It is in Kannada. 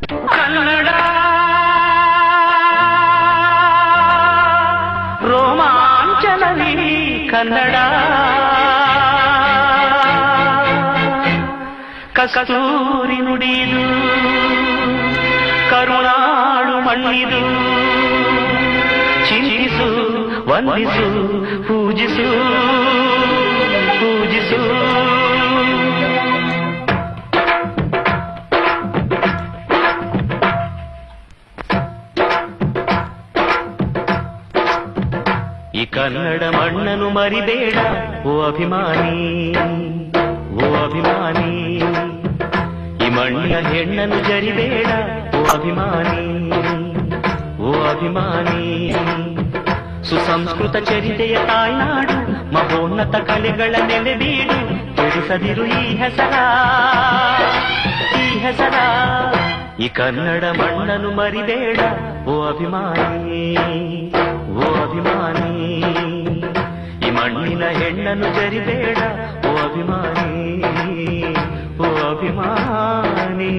ಕನ್ನಡ ರೋಮಾಂಚನವೀ ಕನ್ನಡ ಕಸ್ತೂರಿ ನುಡಿದು ಕರುಣಾಳು ಮಣ್ಣಿದು ಚಿಂತಿಸು ವಂದಿಸು ಪೂಜಿಸು ಪೂಜಿಸು ಈ ಕನ್ನಡ ಮಣ್ಣನ್ನು ಮರಿಬೇಡ ಓ ಅಭಿಮಾನಿ ಓ ಅಭಿಮಾನಿ ಈ ಮಣ್ಣಿನ ಹೆಣ್ಣನ್ನು ಜರಿಬೇಡ ಓ ಅಭಿಮಾನಿ ಓ ಅಭಿಮಾನಿ ಸುಸಂಸ್ಕೃತ ಚರಿತೆಯ ತಾಯ್ನಾಡು ಮಹೋನ್ನತ ಕಲೆಗಳ ನೆಲೆಬೀಡು ಕೆಡಿಸದಿರು ಈ ಹೆಸರ ಈ ಹೆಸರ ಈ ಕನ್ನಡ ಮಣ್ಣನ್ನು ಮರಿಬೇಡ ಓ ಅಭಿಮಾನಿ ಓ ಅಭಿಮಾನಿ ಈ ಮಣ್ಣಿನ ಹೆಣ್ಣನ್ನು ಜರಿಬೇಡ ಓ ಅಭಿಮಾನಿ ಓ ಅಭಿಮಾನಿ